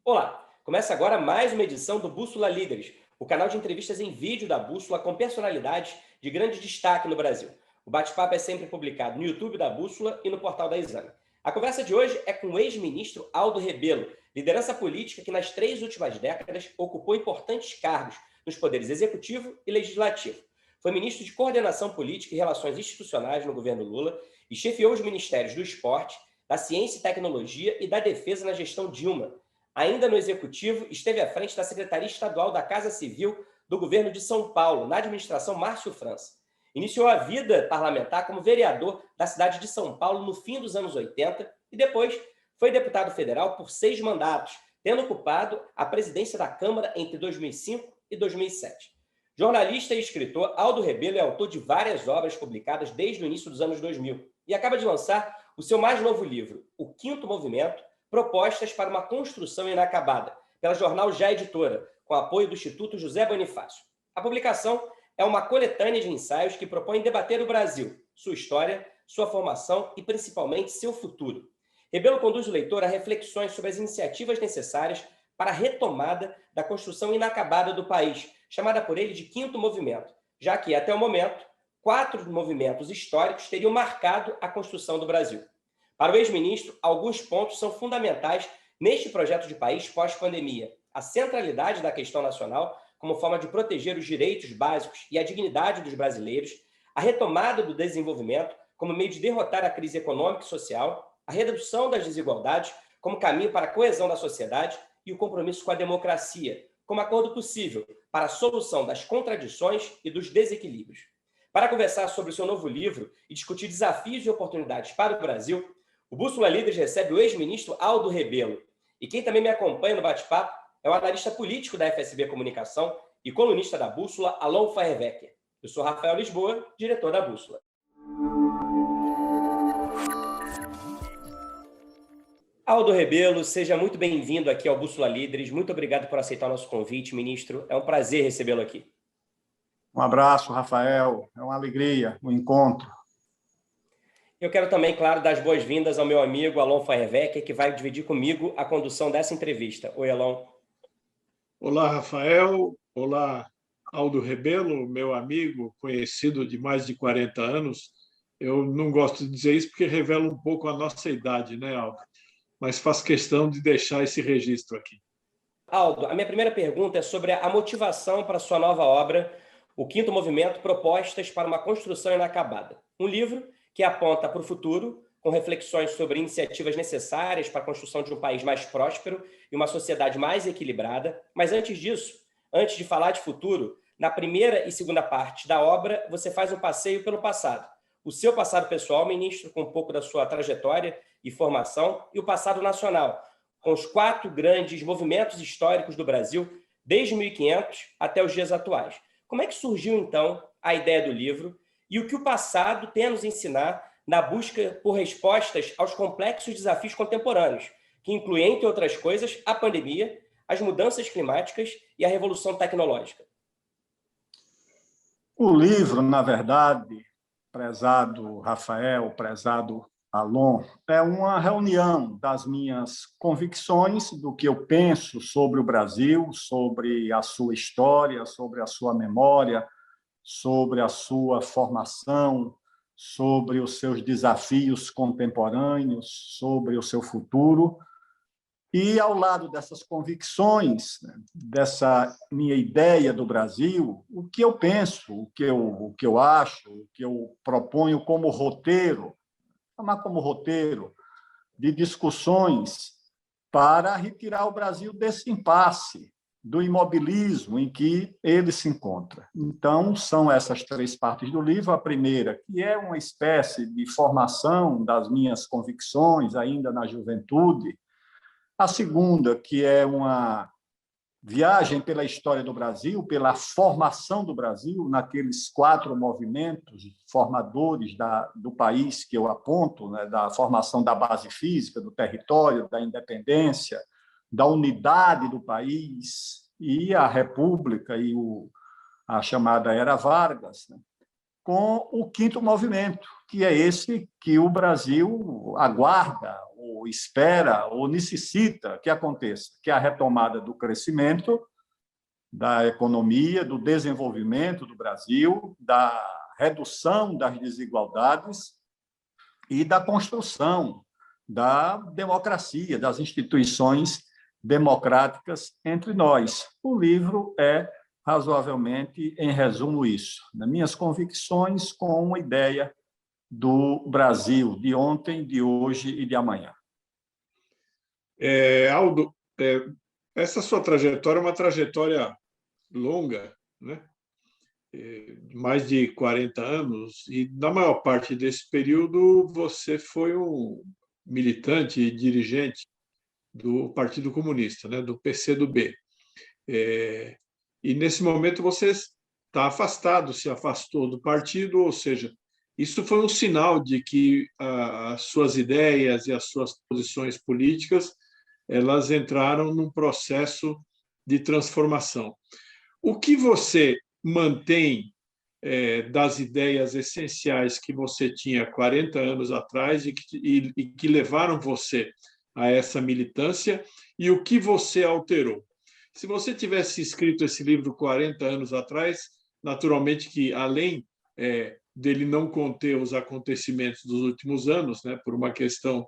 Olá! Começa agora mais uma edição do Bússola Líderes, o canal de entrevistas em vídeo da Bússola com personalidades de grande destaque no Brasil. O bate-papo é sempre publicado no YouTube da Bússola e no portal da Exame. A conversa de hoje é com o ex-ministro Aldo Rebelo, liderança política que nas 3 últimas décadas ocupou importantes cargos nos poderes executivo e legislativo. Foi ministro de Coordenação Política e Relações Institucionais no governo Lula e chefiou os ministérios do Esporte, da Ciência e Tecnologia e da Defesa na gestão Dilma. Ainda no Executivo, esteve à frente da Secretaria Estadual da Casa Civil do governo de São Paulo, na administração Márcio França. Iniciou a vida parlamentar como vereador da cidade de São Paulo no fim dos anos 80 e depois foi deputado federal por 6 mandatos, tendo ocupado a presidência da Câmara entre 2005 e 2007. Jornalista e escritor, Aldo Rebelo é autor de várias obras publicadas desde o início dos anos 2000 e acaba de lançar o seu mais novo livro, O Quinto Movimento, Propostas para uma Construção Inacabada, pela Jornal Já Editora, com apoio do Instituto José Bonifácio. A publicação é uma coletânea de ensaios que propõe debater o Brasil, sua história, sua formação e, principalmente, seu futuro. Rebelo conduz o leitor a reflexões sobre as iniciativas necessárias para a retomada da construção inacabada do país, chamada por ele de Quinto Movimento, já que, até o momento, 4 movimentos históricos teriam marcado a construção do Brasil. Para o ex-ministro, alguns pontos são fundamentais neste projeto de país pós-pandemia. A centralidade da questão nacional como forma de proteger os direitos básicos e a dignidade dos brasileiros, a retomada do desenvolvimento como meio de derrotar a crise econômica e social, a redução das desigualdades como caminho para a coesão da sociedade e o compromisso com a democracia, como acordo possível para a solução das contradições e dos desequilíbrios. Para conversar sobre o seu novo livro e discutir desafios e oportunidades para o Brasil, o Bússola Líderes recebe o ex-ministro Aldo Rebelo. E quem também me acompanha no bate-papo é o analista político da FSB Comunicação e colunista da Bússola, Alon Feuerwecker. Eu sou Rafael Lisboa, diretor da Bússola. Aldo Rebelo, seja muito bem-vindo aqui ao Bússola Líderes. Muito obrigado por aceitar o nosso convite, ministro. É um prazer recebê-lo aqui. Um abraço, Rafael. É uma alegria o encontro. Eu quero também, claro, dar as boas-vindas ao meu amigo Alon Feuerwecker, que vai dividir comigo a condução dessa entrevista. Oi, Alon. Olá, Rafael. Olá, Aldo Rebelo, meu amigo, conhecido de mais de 40 anos. Eu não gosto de dizer isso porque revela um pouco a nossa idade, né, Aldo? Mas faço questão de deixar esse registro aqui. Aldo, a minha primeira pergunta é sobre a motivação para a sua nova obra, O Quinto Movimento, Propostas para uma Construção Inacabada. Um livro que aponta para o futuro, com reflexões sobre iniciativas necessárias para a construção de um país mais próspero e uma sociedade mais equilibrada. Mas antes disso, antes de falar de futuro, na primeira e segunda parte da obra, você faz um passeio pelo passado. O seu passado pessoal, ministro, com um pouco da sua trajetória e formação, e o passado nacional, com os 4 grandes movimentos históricos do Brasil, desde 1500 até os dias atuais. Como é que surgiu, então, a ideia do livro e o que o passado tem a nos ensinar na busca por respostas aos complexos desafios contemporâneos, que incluem, entre outras coisas, a pandemia, as mudanças climáticas e a revolução tecnológica? O livro, na verdade, prezado Rafael, prezado Alon, é uma reunião das minhas convicções, do que eu penso sobre o Brasil, sobre a sua história, sobre a sua memória, sobre a sua formação, sobre os seus desafios contemporâneos, sobre o seu futuro. E, ao lado dessas convicções, dessa minha ideia do Brasil, o que eu penso, o que eu acho, o que eu proponho como roteiro, chamar como roteiro de discussões para retirar o Brasil desse impasse, do imobilismo em que ele se encontra. Então, são essas 3 partes do livro. A primeira, que é uma espécie de formação das minhas convicções, ainda na juventude. A segunda, que é uma viagem pela história do Brasil, pela formação do Brasil, naqueles 4 movimentos formadores do país que eu aponto, né, da formação da base física, do território, da independência, da unidade do país e a República e a chamada Era Vargas, né, com o quinto movimento, que é esse que o Brasil aguarda, ou espera, ou necessita que aconteça, que é a retomada do crescimento, da economia, do desenvolvimento do Brasil, da redução das desigualdades e da construção da democracia, das instituições democráticas entre nós. O livro é razoavelmente, em resumo, isso. Nas minhas convicções com uma ideia do Brasil de ontem, de hoje e de amanhã. Aldo, essa sua trajetória é uma trajetória longa, né? Mais de 40 anos, e na maior parte desse período você foi um militante e dirigente do Partido Comunista, né? Do PCdoB. E nesse momento você está afastado, se afastou do partido, ou seja, isso foi um sinal de que as suas ideias e as suas posições políticas elas entraram num processo de transformação. O que você mantém das ideias essenciais que você tinha 40 anos atrás e que levaram você a essa militância, e o que você alterou? Se você tivesse escrito esse livro 40 anos atrás, naturalmente que, além dele não conter os acontecimentos dos últimos anos, né, por uma questão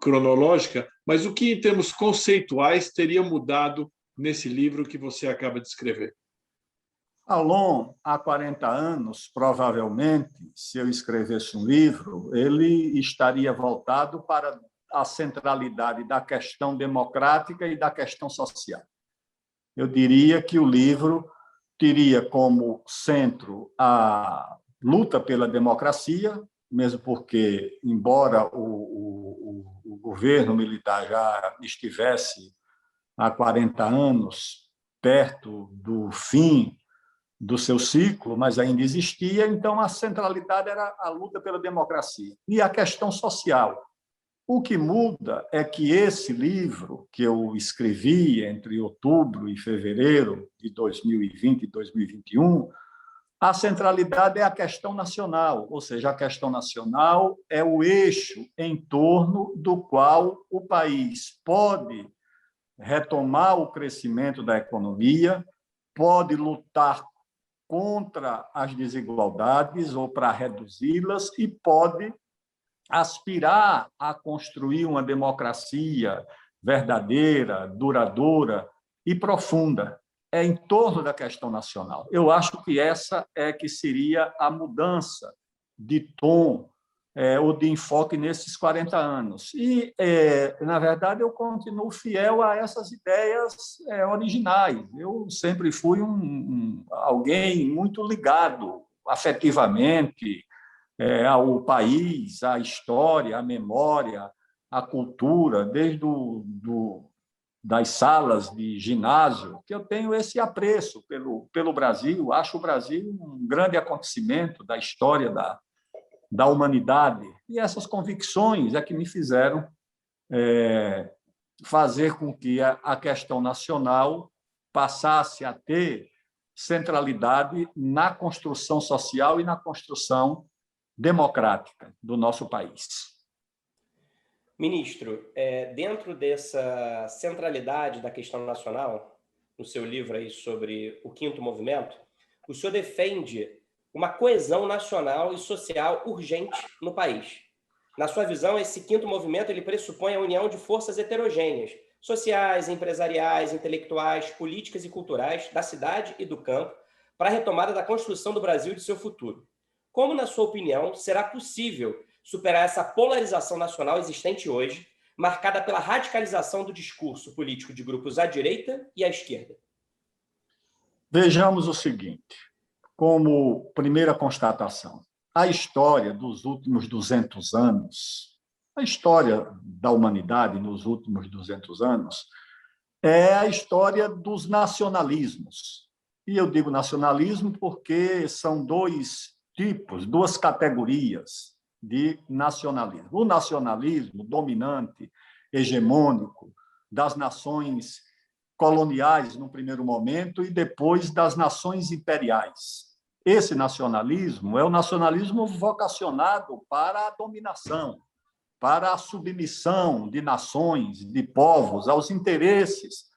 cronológica, mas o que, em termos conceituais, teria mudado nesse livro que você acaba de escrever? Alon, há 40 anos, provavelmente, se eu escrevesse um livro, ele estaria voltado para a centralidade da questão democrática e da questão social. Eu diria que o livro teria como centro a luta pela democracia, mesmo porque, embora o governo militar já estivesse há 40 anos perto do fim do seu ciclo, mas ainda existia, então a centralidade era a luta pela democracia. E a questão social. O que muda é que esse livro, que eu escrevi entre outubro e fevereiro de 2020 e 2021, a centralidade é a questão nacional, ou seja, a questão nacional é o eixo em torno do qual o país pode retomar o crescimento da economia, pode lutar contra as desigualdades ou para reduzi-las e pode aspirar a construir uma democracia verdadeira, duradoura e profunda. É em torno da questão nacional. Eu acho que essa é que seria a mudança de tom ou de enfoque nesses 40 anos. E, na verdade, eu continuo fiel a essas ideias originais. Eu sempre fui alguém muito ligado afetivamente ao país, à história, à memória, à cultura, desde das salas de ginásio, que eu tenho esse apreço pelo Brasil. Acho o Brasil um grande acontecimento da história da humanidade. E essas convicções é que me fizeram fazer com que a questão nacional passasse a ter centralidade na construção social e na construção democrática do nosso país. Ministro, dentro dessa centralidade da questão nacional, no seu livro aí sobre o quinto movimento, o senhor defende uma coesão nacional e social urgente no país. Na sua visão, esse quinto movimento ele pressupõe a união de forças heterogêneas, sociais, empresariais, intelectuais, políticas e culturais da cidade e do campo, para a retomada da construção do Brasil e de seu futuro. Como, na sua opinião, será possível superar essa polarização nacional existente hoje, marcada pela radicalização do discurso político de grupos à direita e à esquerda? Vejamos o seguinte, como primeira constatação. A história dos últimos 200 anos, a história da humanidade nos últimos 200 anos, é a história dos nacionalismos. E eu digo nacionalismo porque são dois tipos, duas categorias de nacionalismo. O nacionalismo dominante, hegemônico, das nações coloniais no primeiro momento e depois das nações imperiais. Esse nacionalismo é o nacionalismo vocacionado para a dominação, para a submissão de nações, de povos, aos interesses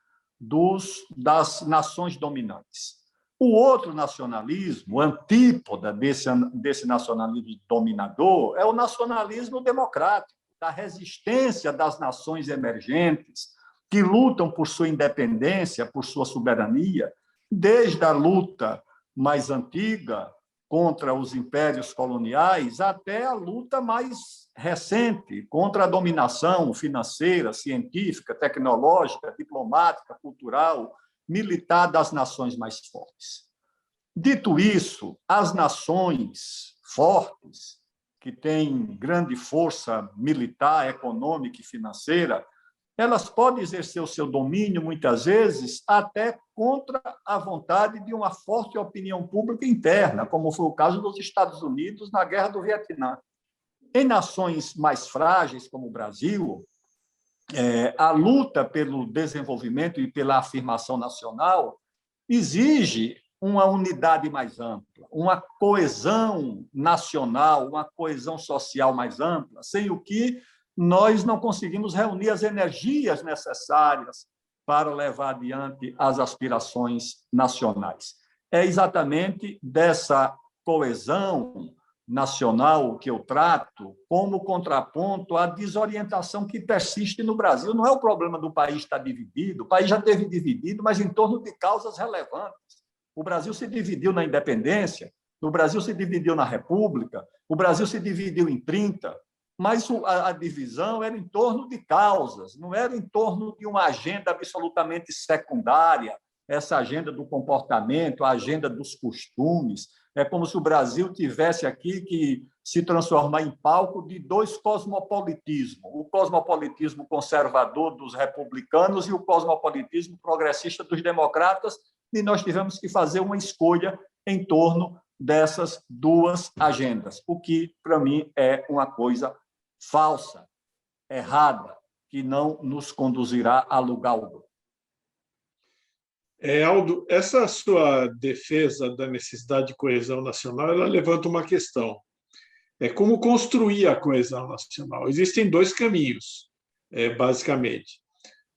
das nações dominantes. O outro nacionalismo, o antípoda desse nacionalismo dominador, é o nacionalismo democrático, da resistência das nações emergentes, que lutam por sua independência, por sua soberania, desde a luta mais antiga contra os impérios coloniais até a luta mais recente contra a dominação financeira, científica, tecnológica, diplomática, cultural, militar das nações mais fortes. Dito isso, as nações fortes, que têm grande força militar, econômica e financeira, elas podem exercer o seu domínio, muitas vezes, até contra a vontade de uma forte opinião pública interna, como foi o caso dos Estados Unidos na Guerra do Vietnã. Em nações mais frágeis, como o Brasil, a luta pelo desenvolvimento e pela afirmação nacional exige uma unidade mais ampla, uma coesão nacional, uma coesão social mais ampla, sem o que nós não conseguimos reunir as energias necessárias para levar adiante as aspirações nacionais. É exatamente dessa coesão nacional que eu trato como contraponto à desorientação que persiste no Brasil. Não é o problema do país estar dividido, o país já esteve dividido, mas em torno de causas relevantes. O Brasil se dividiu na independência, o Brasil se dividiu na República, o Brasil se dividiu em 30, mas a divisão era em torno de causas, não era em torno de uma agenda absolutamente secundária, essa agenda do comportamento, a agenda dos costumes. É como se o Brasil tivesse aqui que se transformar em palco de dois cosmopolitismos, o cosmopolitismo conservador dos republicanos e o cosmopolitismo progressista dos democratas, e nós tivemos que fazer uma escolha em torno dessas duas agendas, o que, para mim, é uma coisa falsa, errada, que não nos conduzirá a lugar algum. Aldo, essa sua defesa da necessidade de coesão nacional, ela levanta uma questão. É como construir a coesão nacional. Existem dois caminhos, basicamente.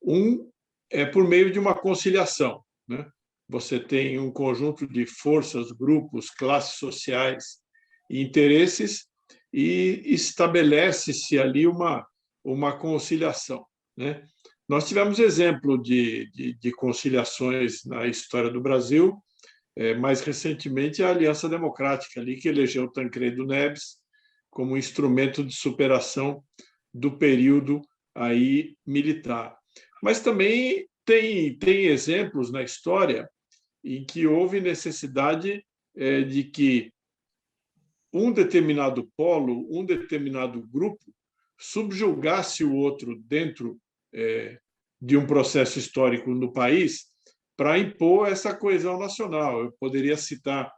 Um é por meio de uma conciliação, né? Você tem um conjunto de forças, grupos, classes sociais e interesses e estabelece-se ali uma conciliação, né? Nós tivemos exemplo de conciliações na história do Brasil, mais recentemente a Aliança Democrática, ali, que elegeu Tancredo Neves como instrumento de superação do período aí militar. Mas também tem exemplos na história em que houve necessidade de que um determinado polo, um determinado grupo, subjugasse o outro dentro de um processo histórico no país para impor essa coesão nacional. Eu poderia citar,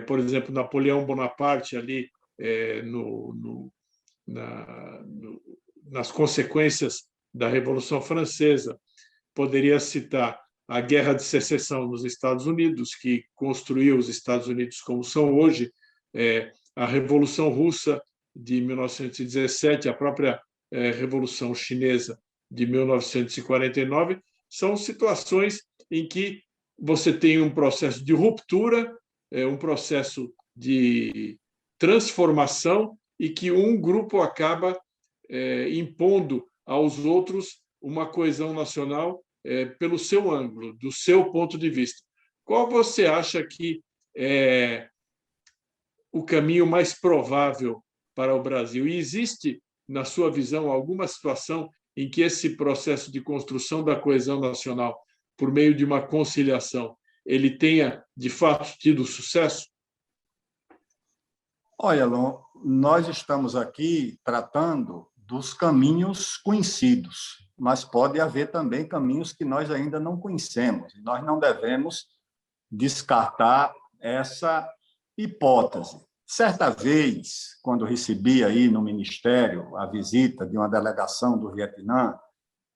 por exemplo, Napoleão Bonaparte ali nas consequências da Revolução Francesa. Poderia citar a Guerra de Secessão nos Estados Unidos, que construiu os Estados Unidos como são hoje, a Revolução Russa de 1917, a própria Revolução Chinesa de 1949, são situações em que você tem um processo de ruptura, um processo de transformação e que um grupo acaba impondo aos outros uma coesão nacional pelo seu ângulo, do seu ponto de vista. Qual você acha que é o caminho mais provável para o Brasil? E existe, na sua visão, alguma situação em que esse processo de construção da coesão nacional, por meio de uma conciliação, ele tenha, de fato, tido sucesso? Olha, Lon, nós estamos aqui tratando dos caminhos conhecidos, mas pode haver também caminhos que nós ainda não conhecemos. Nós não devemos descartar essa hipótese. Certa vez, quando recebi aí no Ministério a visita de uma delegação do Vietnã,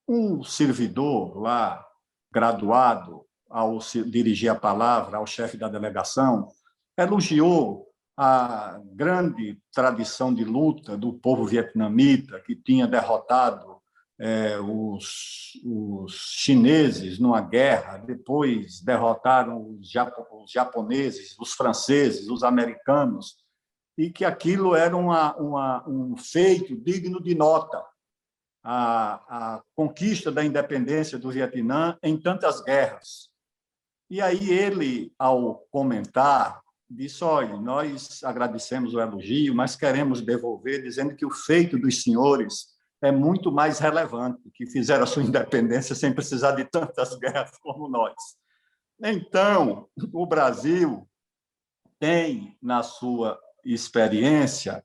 um servidor lá, graduado, ao dirigir a palavra ao chefe da delegação, elogiou a grande tradição de luta do povo vietnamita, que tinha derrotado os chineses numa guerra, depois derrotaram os japoneses, os franceses, os americanos, e que aquilo era um feito digno de nota. A conquista da independência do Vietnã em tantas guerras. E aí ele, ao comentar, disse: olha, nós agradecemos o elogio, mas queremos devolver, dizendo que o feito dos senhores é muito mais relevante, que fizeram a sua independência sem precisar de tantas guerras como nós. Então, o Brasil tem, na sua experiência,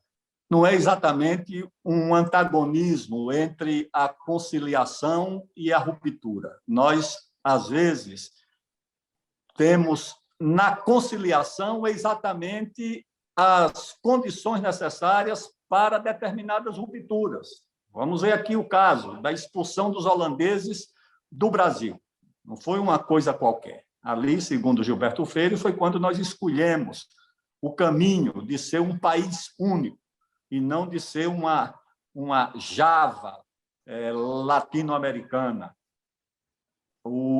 não é exatamente um antagonismo entre a conciliação e a ruptura. Nós, às vezes, temos na conciliação exatamente as condições necessárias para determinadas rupturas. Vamos ver aqui o caso da expulsão dos holandeses do Brasil. Não foi uma coisa qualquer. Ali, segundo Gilberto Freire, foi quando nós escolhemos o caminho de ser um país único e não de ser uma Java latino-americana.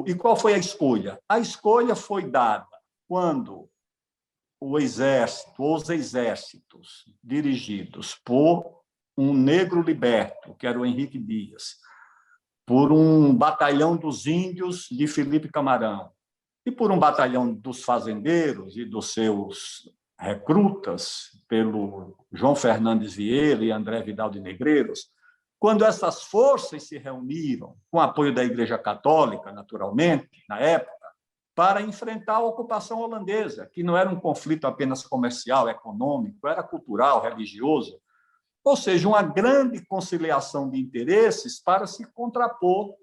E qual foi a escolha? A escolha foi dada quando o exército, ou os exércitos dirigidos por um negro liberto, que era o Henrique Dias, por um batalhão dos índios de Felipe Camarão e por um batalhão dos fazendeiros e dos seus recrutas, pelo João Fernandes Vieira e André Vidal de Negreiros, quando essas forças se reuniram, com apoio da Igreja Católica, naturalmente, na época, para enfrentar a ocupação holandesa, que não era um conflito apenas comercial, econômico, era cultural, religioso, ou seja, uma grande conciliação de interesses para se contrapor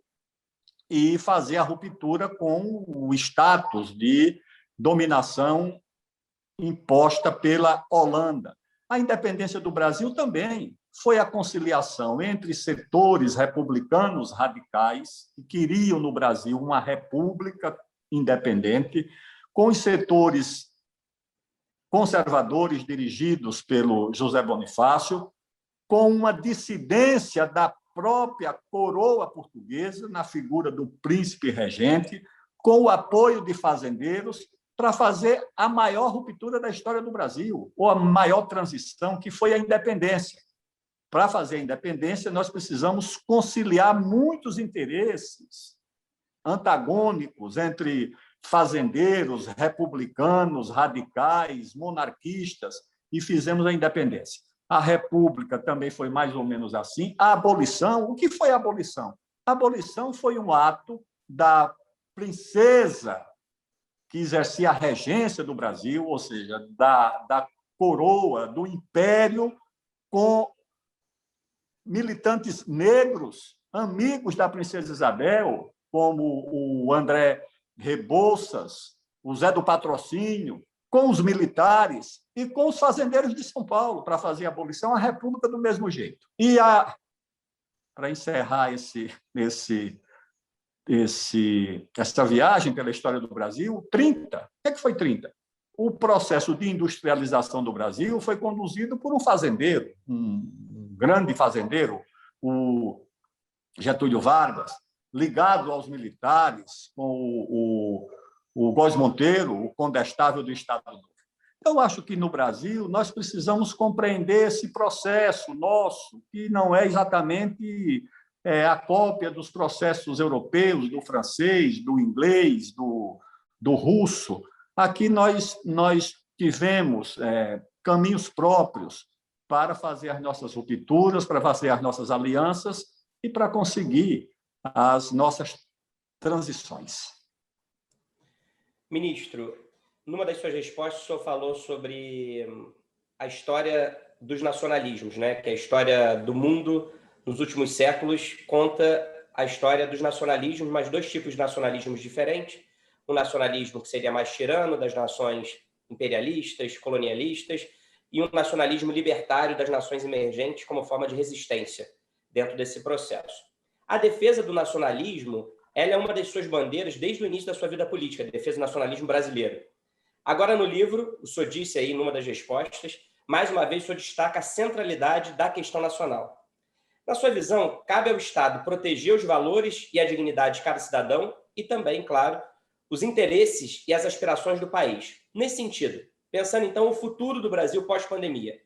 e fazer a ruptura com o status de dominação imposta pela Holanda. A independência do Brasil também foi a conciliação entre setores republicanos radicais, que queriam no Brasil uma república independente, com os setores conservadores dirigidos pelo José Bonifácio, com uma dissidência da própria coroa portuguesa, na figura do príncipe regente, com o apoio de fazendeiros, para fazer a maior ruptura da história do Brasil, ou a maior transição, que foi a independência. Para fazer a independência, nós precisamos conciliar muitos interesses antagônicos entre fazendeiros, republicanos, radicais, monarquistas, e fizemos a independência. A República também foi mais ou menos assim. A abolição, o que foi a abolição? A abolição foi um ato da princesa que exercia a regência do Brasil, ou seja, da coroa, do império, com militantes negros, amigos da princesa Isabel, como o André Rebouças, o Zé do Patrocínio, com os militares e com os fazendeiros de São Paulo, para fazer a abolição, a República do mesmo jeito. E, para encerrar essa viagem pela história do Brasil, 30. O que foi 30? O processo de industrialização do Brasil foi conduzido por um fazendeiro, um grande fazendeiro, o Getúlio Vargas, ligado aos militares, com o Góes Monteiro, o condestável do Estado Novo. Eu acho que, no Brasil, nós precisamos compreender esse processo nosso, que não é exatamente a cópia dos processos europeus, do francês, do inglês, do russo. Aqui nós tivemos caminhos próprios para fazer as nossas rupturas, para fazer as nossas alianças e para conseguir as nossas transições. Ministro, numa das suas respostas, o senhor falou sobre a história dos nacionalismos, né? Que a história do mundo nos últimos séculos conta a história dos nacionalismos, mas dois tipos de nacionalismos diferentes. Um nacionalismo que seria mais tirano, das nações imperialistas, colonialistas, e um nacionalismo libertário das nações emergentes como forma de resistência dentro desse processo. A defesa do nacionalismo, ela é uma das suas bandeiras desde o início da sua vida política, a defesa do nacionalismo brasileiro. Agora, no livro, o senhor disse aí, numa das respostas, mais uma vez, o senhor destaca a centralidade da questão nacional. Na sua visão, cabe ao Estado proteger os valores e a dignidade de cada cidadão e também, claro, os interesses e as aspirações do país. Nesse sentido, pensando então no futuro do Brasil pós-pandemia,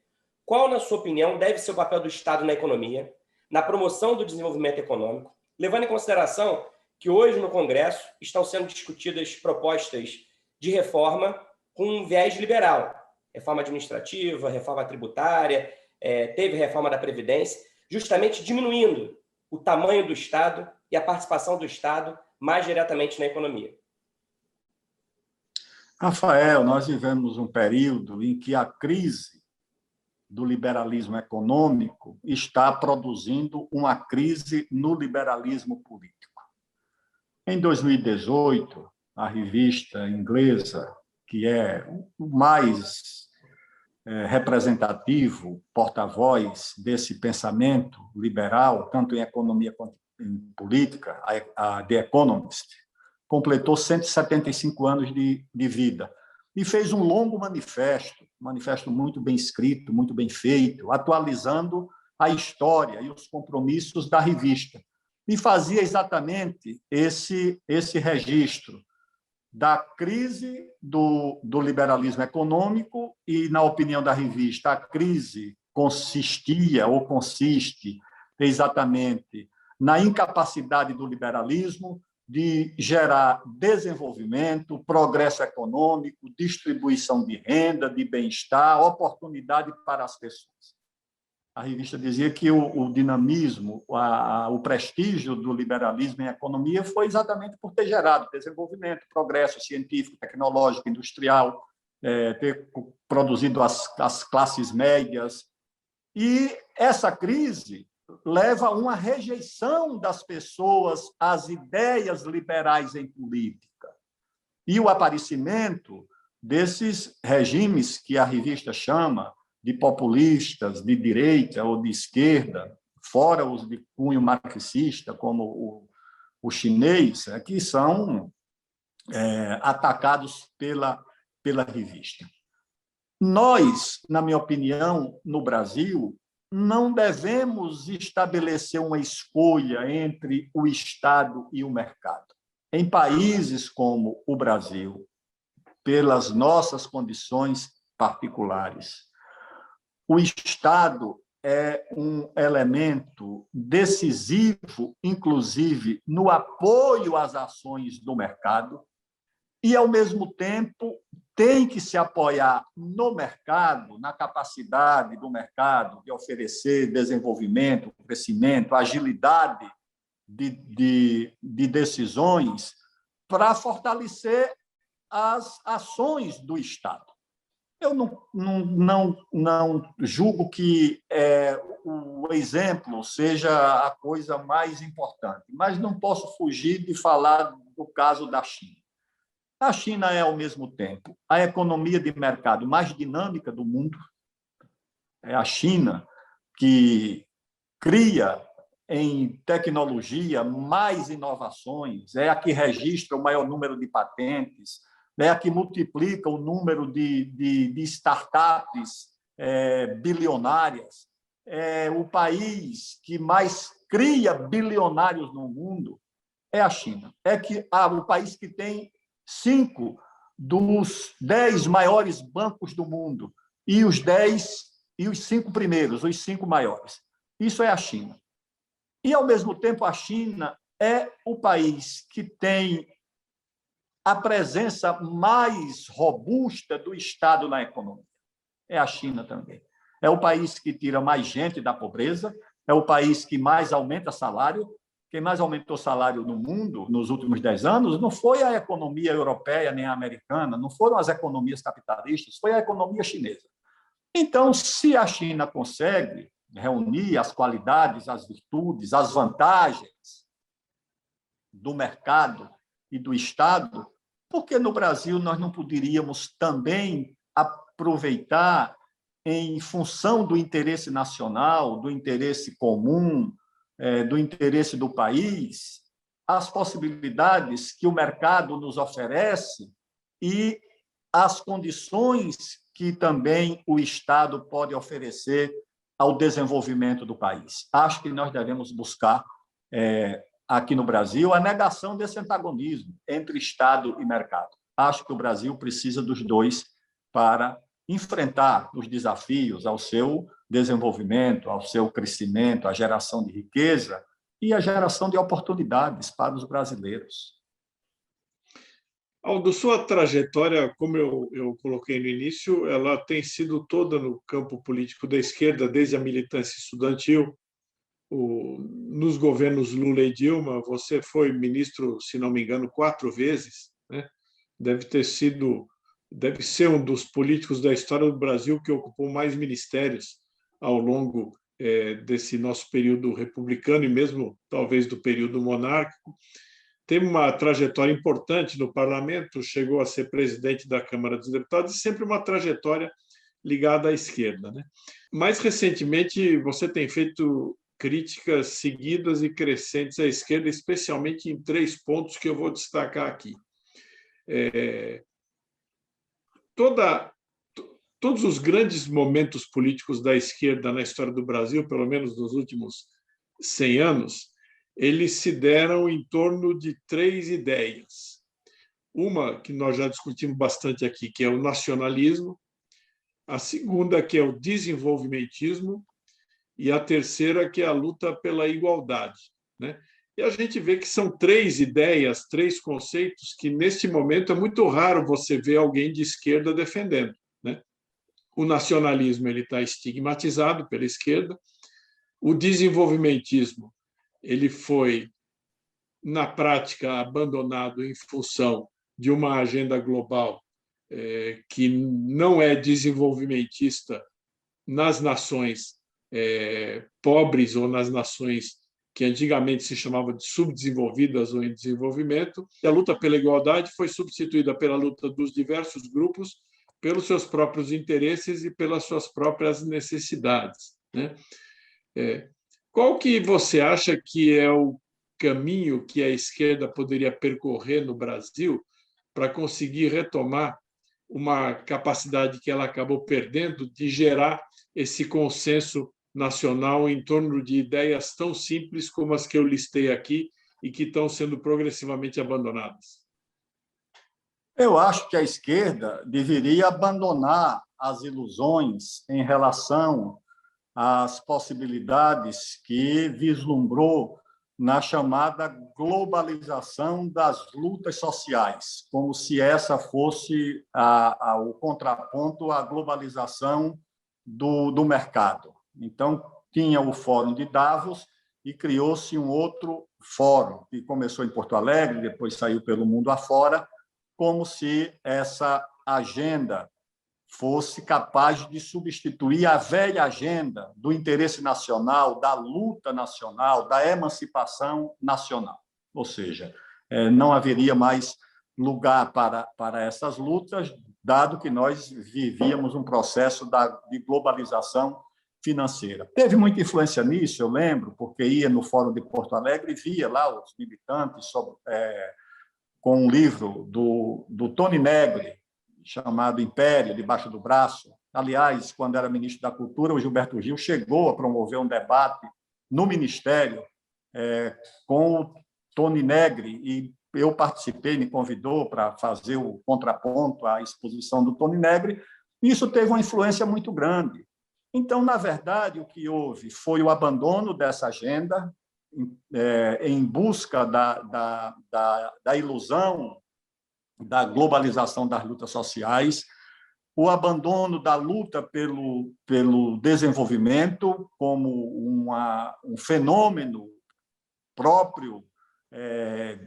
qual, na sua opinião, deve ser o papel do Estado na economia, na promoção do desenvolvimento econômico, levando em consideração que hoje no Congresso estão sendo discutidas propostas de reforma com um viés liberal, reforma administrativa, reforma tributária, teve reforma da Previdência, justamente diminuindo o tamanho do Estado e a participação do Estado mais diretamente na economia. Rafael, nós vivemos um período em que a crise do liberalismo econômico está produzindo uma crise no liberalismo político. Em 2018, a revista inglesa, que é o mais representativo, porta-voz desse pensamento liberal, tanto em economia quanto em política, a The Economist, completou 175 anos de vida e fez um longo manifesto muito bem escrito, muito bem feito, atualizando a história e os compromissos da revista. E fazia exatamente esse registro da crise do liberalismo econômico e, na opinião da revista, a crise consistia ou consiste exatamente na incapacidade do liberalismo de gerar desenvolvimento, progresso econômico, distribuição de renda, de bem-estar, oportunidade para as pessoas. A revista dizia que o dinamismo, o prestígio do liberalismo em economia foi exatamente por ter gerado desenvolvimento, progresso científico, tecnológico, industrial, ter produzido as classes médias. E essa crise leva a uma rejeição das pessoas às ideias liberais em política. E o aparecimento desses regimes que a revista chama de populistas, de direita ou de esquerda, fora os de cunho marxista, como o chinês, que são atacados pela revista. Nós, na minha opinião, no Brasil, não devemos estabelecer uma escolha entre o Estado e o mercado. Em países como o Brasil, pelas nossas condições particulares, o Estado é um elemento decisivo, inclusive, no apoio às ações do mercado e, ao mesmo tempo, tem que se apoiar no mercado, na capacidade do mercado de oferecer desenvolvimento, crescimento, agilidade de decisões para fortalecer as ações do Estado. Eu não julgo que o exemplo seja a coisa mais importante, mas não posso fugir de falar do caso da China. A China é, ao mesmo tempo, a economia de mercado mais dinâmica do mundo. É a China que cria em tecnologia mais inovações, é a que registra o maior número de patentes, é a que multiplica o número de startups bilionárias. É o país que mais cria bilionários no mundo é a China. O país que tem 5 dos 10 maiores bancos do mundo e os 5 primeiros, os 5 maiores. Isso é a China. E, ao mesmo tempo, a China é o país que tem a presença mais robusta do Estado na economia. É a China também. É o país que tira mais gente da pobreza, é o país que mais aumenta salário. Quem mais aumentou salário no mundo nos últimos 10 anos não foi a economia europeia nem a americana, não foram as economias capitalistas, foi a economia chinesa. Então, se a China consegue reunir as qualidades, as virtudes, as vantagens do mercado e do Estado, por que no Brasil nós não poderíamos também aproveitar, em função do interesse nacional, do interesse comum, do interesse do país, as possibilidades que o mercado nos oferece e as condições que também o Estado pode oferecer ao desenvolvimento do país. Acho que nós devemos buscar, aqui no Brasil, a negação desse antagonismo entre Estado e mercado. Acho que o Brasil precisa dos dois para enfrentar os desafios ao seu desenvolvimento, ao seu crescimento, à geração de riqueza e à geração de oportunidades para os brasileiros. Aldo, sua trajetória, como eu coloquei no início, ela tem sido toda no campo político da esquerda, desde a militância estudantil, nos governos Lula e Dilma. Você foi ministro, se não me engano, 4 vezes, né? Deve ser um dos políticos da história do Brasil que ocupou mais ministérios ao longo desse nosso período republicano e mesmo, talvez, do período monárquico. Teve uma trajetória importante no parlamento, chegou a ser presidente da Câmara dos Deputados e sempre uma trajetória ligada à esquerda, né? Mais recentemente, você tem feito críticas seguidas e crescentes à esquerda, especialmente em 3 pontos que eu vou destacar aqui. Todos os grandes momentos políticos da esquerda na história do Brasil, pelo menos nos últimos 100 anos, eles se deram em torno de 3 ideias. Uma que nós já discutimos bastante aqui, que é o nacionalismo, a segunda, que é o desenvolvimentismo, e a terceira, que é a luta pela igualdade, né? E a gente vê que são 3 ideias, 3 conceitos que, neste momento, é muito raro você ver alguém de esquerda defendendo, né? O nacionalismo está estigmatizado pela esquerda, o desenvolvimentismo ele foi, na prática, abandonado em função de uma agenda global que não é desenvolvimentista nas nações pobres ou nas nações que antigamente se chamavam de subdesenvolvidas ou em desenvolvimento. E a luta pela igualdade foi substituída pela luta dos diversos grupos pelos seus próprios interesses e pelas suas próprias necessidades, né? Qual que você acha que é o caminho que a esquerda poderia percorrer no Brasil para conseguir retomar uma capacidade que ela acabou perdendo de gerar esse consenso nacional em torno de ideias tão simples como as que eu listei aqui e que estão sendo progressivamente abandonadas? Eu acho que a esquerda deveria abandonar as ilusões em relação às possibilidades que vislumbrou na chamada globalização das lutas sociais, como se essa fosse o contraponto à globalização do mercado. Então, tinha o Fórum de Davos e criou-se um outro fórum, que começou em Porto Alegre, depois saiu pelo mundo afora, como se essa agenda fosse capaz de substituir a velha agenda do interesse nacional, da luta nacional, da emancipação nacional. Ou seja, não haveria mais lugar para essas lutas, dado que nós vivíamos um processo de globalização financeira. Teve muita influência nisso, eu lembro, porque ia no Fórum de Porto Alegre e via lá os militantes com um livro do Tony Negri, chamado Império, debaixo do braço. Aliás, quando era ministro da Cultura, o Gilberto Gil chegou a promover um debate no Ministério com o Tony Negri, e eu participei, me convidou para fazer o contraponto à exposição do Tony Negri. Isso teve uma influência muito grande. Então, na verdade, o que houve foi o abandono dessa agenda em busca da ilusão da globalização das lutas sociais, o abandono da luta pelo desenvolvimento como um fenômeno próprio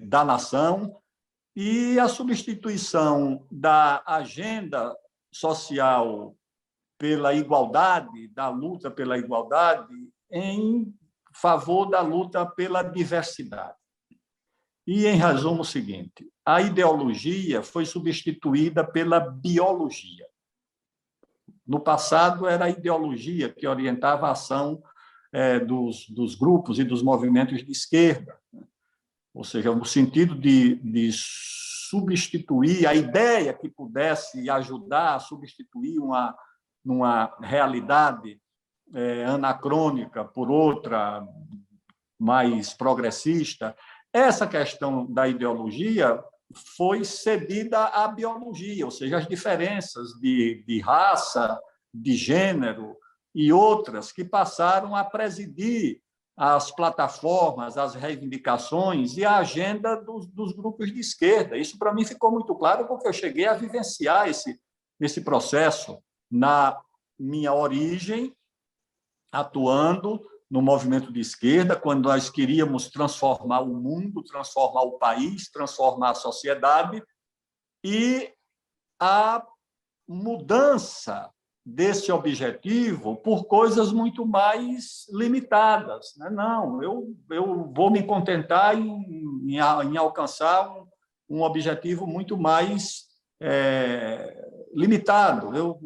da nação, e a substituição da agenda social pela igualdade, da luta pela igualdade, em favor da luta pela diversidade. E, em resumo, o seguinte: a ideologia foi substituída pela biologia. No passado, era a ideologia que orientava a ação dos grupos e dos movimentos de esquerda, ou seja, no sentido de substituir, a ideia que pudesse ajudar a substituir uma realidade anacrônica por outra mais progressista, essa questão da ideologia foi cedida à biologia, ou seja, as diferenças de raça, de gênero e outras que passaram a presidir as plataformas, as reivindicações e a agenda dos grupos de esquerda. Isso, para mim, ficou muito claro porque eu cheguei a vivenciar esse processo na minha origem, atuando no movimento de esquerda, quando nós queríamos transformar o mundo, transformar o país, transformar a sociedade, e a mudança desse objetivo por coisas muito mais limitadas. Não, eu vou me contentar em alcançar um objetivo muito mais limitado. Eu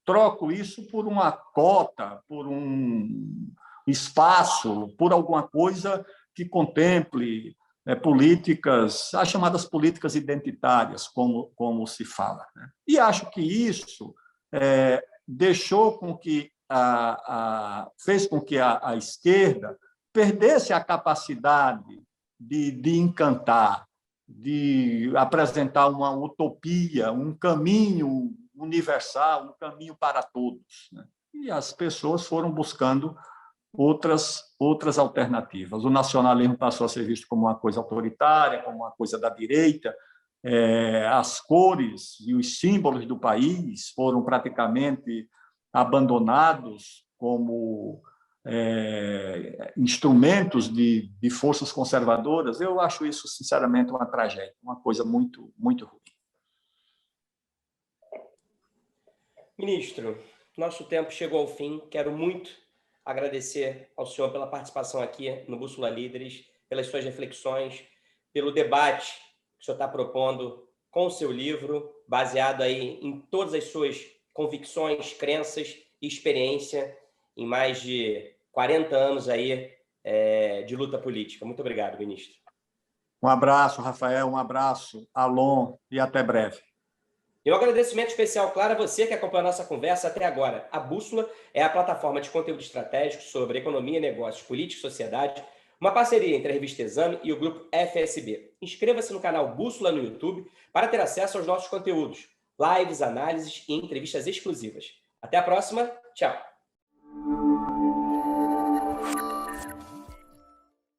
troco isso por uma cota, por um espaço, por alguma coisa que contemple políticas, as chamadas políticas identitárias, como se fala. E acho que isso deixou com que fez com que a esquerda perdesse a capacidade de encantar, de apresentar uma utopia, um caminho universal, um caminho para todos. E as pessoas foram buscando outras alternativas. O nacionalismo passou a ser visto como uma coisa autoritária, como uma coisa da direita. As cores e os símbolos do país foram praticamente abandonados como instrumentos de forças conservadoras. Eu acho isso, sinceramente, uma tragédia, uma coisa muito, muito ruim. Ministro, nosso tempo chegou ao fim. Quero muito agradecer ao senhor pela participação aqui no Bússola Líderes, pelas suas reflexões, pelo debate que o senhor está propondo com o seu livro, baseado aí em todas as suas convicções, crenças e experiência em mais de 40 anos aí de luta política. Muito obrigado, ministro. Um abraço, Rafael, um abraço, Alon, e até breve. E um agradecimento especial, claro, a você que acompanhou a nossa conversa até agora. A Bússola é a plataforma de conteúdo estratégico sobre economia, negócios, política e sociedade, uma parceria entre a revista Exame e o grupo FSB. Inscreva-se no canal Bússola no YouTube para ter acesso aos nossos conteúdos, lives, análises e entrevistas exclusivas. Até a próxima. Tchau.